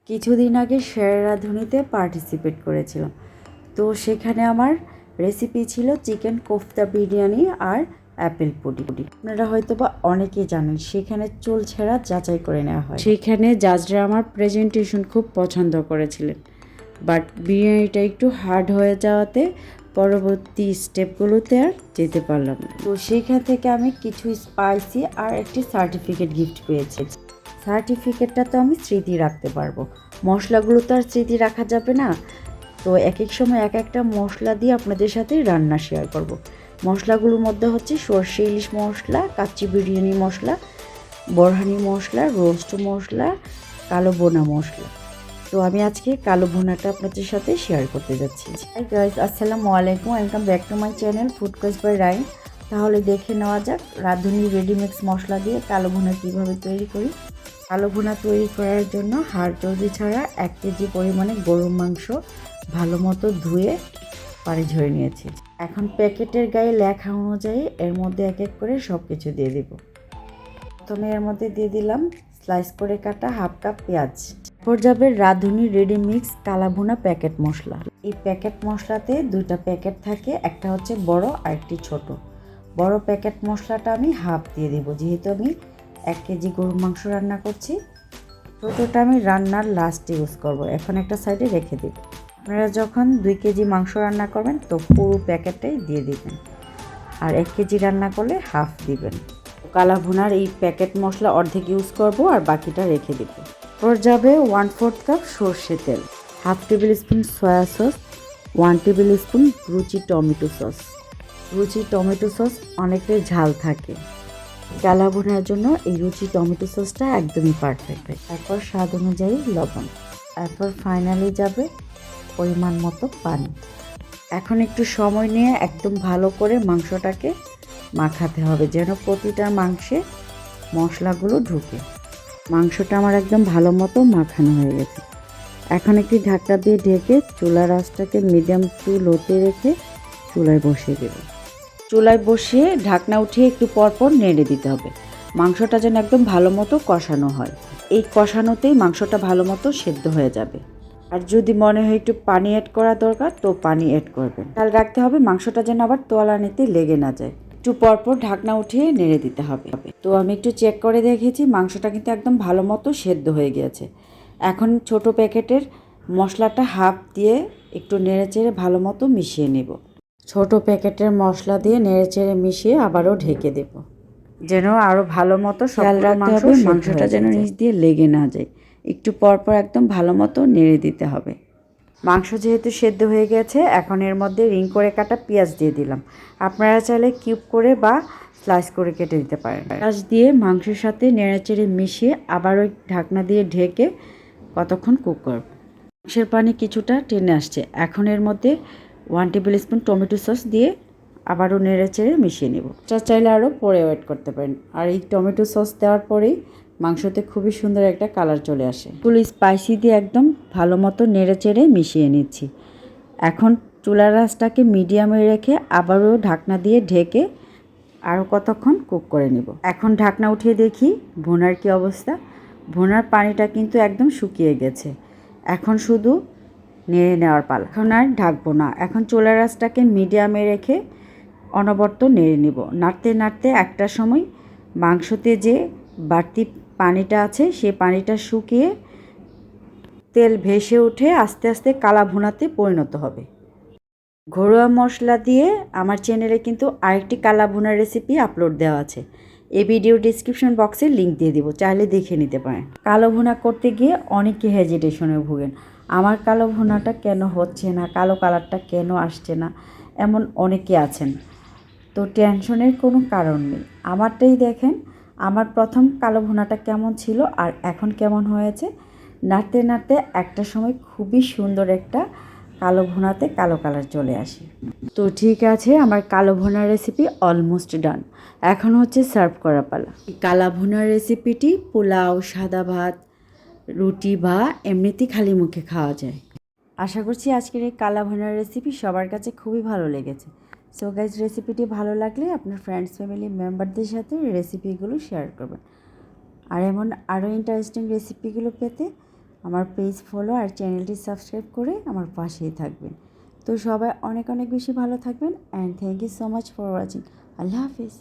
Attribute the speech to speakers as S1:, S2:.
S1: কিছুদিন আগে share রাঁধুনিতে participate করেছিলাম। তো সেখানে আমার রেসিপি ছিল চিকেন কোফতা বিরিয়ানি আর অ্যাপেল পুডিং। আপনারা হয়তো বা অনেকেই জানেন সেখানে চুল ছেঁড়া যাচাই করে নেওয়া হয়। সেখানে জাজরা আমার প্রেজেন্টেশন খুব পছন্দ করেছিলেন, বাট বিরিয়ানিটা একটু হার্ড হয়ে যাওয়াতে পরবর্তী স্টেপগুলোতে আর যেতে পারলাম না। তো সেইখান থেকে আমি কিছু স্পাইসি আর একটি সার্টিফিকেট গিফট পেয়েছি। সার্টিফিকেটটা তো আমি স্মৃতি রাখতে পারবো, মশলাগুলো তো আর স্মৃতি রাখা যাবে না। তো এক এক সময় এক একটা মশলা দিয়ে আপনাদের সাথে রান্না শেয়ার করব। মশলাগুলোর মধ্যে হচ্ছে সর্ষে ইলিশ মশলা, কাচ্চি বিরিয়ানি মশলা, বোরহানি মশলা, রোস্ট মশলা, কালো বোনা মশলা। তো আমি আজকে কালো ভুনাটা আপনাদের সাথে শেয়ার করতে যাচ্ছি। হাই গাইস, আসসালামু আলাইকুম, welcome back to my channel food quest by Rain. তাহলে দেখে নেওয়া যাক রাঁধুনি রেডিমিক্স মশলা দিয়ে কালো ভুনা কীভাবে তৈরি করি। কালো ভুনা তৈরি করার জন্য হাড় চর্বি ছাড়া 1 কেজি পরিমাণে গরুর মাংস ভালো মতো ধুয়ে পানি ঝরে নিয়েছি। এখন প্যাকেটের গায়ে লেখা অনুযায়ী এর মধ্যে এক এক করে সব কিছু দিয়ে দিব। প্রথমে এর মধ্যে দিয়ে দিলাম স্লাইস করে কাটা হাফ কাপ পেঁয়াজ। এরপর যাবে রাঁধুনি রেডিমিক্স কালা ভুনা প্যাকেট মশলা। এই প্যাকেট মশলাতে 2টা প্যাকেট থাকে, একটা হচ্ছে বড় আর একটি ছোট। বড় প্যাকেট মশলাটা আমি হাফ দিয়ে দিব, যেহেতু আমি 1 কেজি গরুর মাংস রান্না করছি। ছোটোটা আমি রান্নার লাস্টে ইউজ করব, এখন একটা সাইডে রেখে দেব। আপনারা যখন 2 কেজি মাংস রান্না করবেন তো পুরো প্যাকেটটাই দিয়ে দিবেন, আর 1 কেজি রান্না করলে হাফ দিবেন। কালা ভুনার এই প্যাকেট মশলা অর্ধেক ইউজ করব আর বাকিটা রেখে দেব। এরপর যাবে 1/4 কাপ সর্ষে তেল, half table spoon soya sauce, 1 table spoon রুচি টমেটো সস। রুচি টমেটো সস অনেকটাই ঝাল থাকে, কালা ভুনার জন্য এই রুচি টমেটো সসটা একদমই পারফেক্ট। তারপর স্বাদ অনুযায়ী লবণ, এরপর ফাইনালি যাবে পরিমাণ মতো পানি। এখন একটু সময় নিয়ে একদম ভালো করে মাংসটাকে মাখাতে হবে, যেন প্রতিটা মাংসে মশলাগুলো ঢুকে। মাংসটা আমার একদম ভালো মতো মাখানো হয়ে গেছে। এখন একটি ঢাকনা দিয়ে ঢেকে চুলার আঁচটাকে মিডিয়াম টু লোতে রেখে চুলায় বসিয়ে দেব। চুলায় বসিয়ে ঢাকনা উঠিয়ে একটু পরপর নেড়ে দিতে হবে। মাংসটা যেন একদম ভালো মতো কষানো হয়। এই কষানোতেই মাংসটা ভালো মতো সেদ্ধ হয়ে যাবে। আর যদি মনে হয় একটু পানি অ্যাড করা দরকার তো পানি অ্যাড করবেন। খেয়াল রাখতে হবে মাংসটা যেন আবার তলানিতে লেগে না যায়। একটু পরপর ঢাকনা উঠিয়ে নেড়ে দিতে হবে। তো আমি একটু চেক করে দেখেছি মাংসটা কিন্তু একদম ভালো মতো সেদ্ধ হয়ে গিয়েছে। এখন ছোট প্যাকেটের মশলাটা হাফ দিয়ে একটু নেড়েচেড়ে ভালো মতো মিশিয়ে নেব। ছোট প্যাকেটের মশলা দিয়ে নেড়েচেড়ে মিশিয়ে আবারও ঢেকে দেব, যেন আরও ভালো মতো খেয়াল রাখতে হবে মাংসটা যেন নিচ দিয়ে লেগে না যায়। একটু পরপর একদম ভালো মতো নেড়ে দিতে হবে। মাংস যেহেতু সেদ্ধ হয়ে গেছে, এখন এর মধ্যে রিং করে কাটা পেঁয়াজ দিয়ে দিলাম। আপনারা চাইলে কিউব করে বা স্লাইস করে কেটে দিতে পারেন। পেঁয়াজ দিয়ে মাংসের সাথে নেড়েচেড়ে মিশিয়ে আবারও ঢাকনা দিয়ে ঢেকে কতক্ষণ কুক করব। মাংসের পানি কিছুটা টেনে আসছে, এখন এর মধ্যে 1 টেবিল স্পুন টমেটো সস দিয়ে আবারও নেড়েচেড়ে মিশিয়ে নেব। চাইলে আরও পরে অ্যাড করতে পারেন। আর এই টমেটো সস দেওয়ার পরেই মাংসতে খুবই সুন্দর একটা কালার চলে আসে। ফুল স্পাইসি দিয়ে একদম ভালো মতো নেড়েচেড়ে মিশিয়ে নিচ্ছি। এখন চুলার আঁচটাকে মিডিয়ামে রেখে আবারও ঢাকনা দিয়ে ঢেকে আরও কতক্ষণ কুক করে নেব। এখন ঢাকনা উঠিয়ে দেখি ভুনার কি অবস্থা। ভুনার পানিটা কিন্তু একদম শুকিয়ে গেছে। এখন শুধু নেড়ে নেওয়ার পালা। এখন আর ঢাকবো না, এখন চুলার আঁচটাকে মিডিয়ামে রেখে অনবরত নেড়ে নিব। নাড়তে নাড়তে একটা সময় মাংসতে যে বাড়তি পানিটা আছে সেই পানিটা শুকিয়ে তেল ভেসে উঠে আস্তে আস্তে কালা ভুনাতে পরিণত হবে। ঘরোয়া মশলা দিয়ে আমার চ্যানেলে কিন্তু আরেকটি কালা ভুনার রেসিপি আপলোড দেওয়া আছে। এই ভিডিও ডিসক্রিপশন বক্সে লিঙ্ক দিয়ে দিব, চাইলে দেখে নিতে পারেন। কালো ভুনা করতে গিয়ে অনেকে হেজিটেশনে ভোগেন, আমার কালো ভুনাটা কেন হচ্ছে না, কালো কালারটা কেন আসছে না, এমন অনেকে আছেন। তো টেনশনের কোনো কারণ নেই। আমারটাই দেখেন, আমার প্রথম কালো ভুনাটা কেমন ছিল আর এখন কেমন হয়েছে। নাড়তে নাড়তে একটা সময় খুবই সুন্দর একটা কালো ভুনাতে কালো কালার চলে আসে। তো ঠিক আছে, আমার কালো ভুনার রেসিপি অলমোস্ট ডান। এখন হচ্ছে সার্ভ করা পালা। কালা ভুনার রেসিপিটি পোলাও, সাদা ভাত, রুটি বা এমনিতেই খালি মুখে খাওয়া যায়। আশা করছি আজকের এই কালা ভুনার রেসিপি সবার কাছে খুবই ভালো লেগেছে। সো গাইজ, রেসিপিটি ভালো লাগলে আপনার ফ্রেন্ডস ফ্যামিলি মেম্বারদের সাথে রেসিপিগুলো শেয়ার করবেন। আর এমন আরও ইন্টারেস্টিং রেসিপিগুলো পেতে আমার পেজ ফলো আর চ্যানেলটি সাবস্ক্রাইব করে আমার পাশেই থাকবেন। তো সবাই অনেক অনেক বেশি ভালো থাকবেন and thank you so much for watching. আল্লাহ হাফিজ।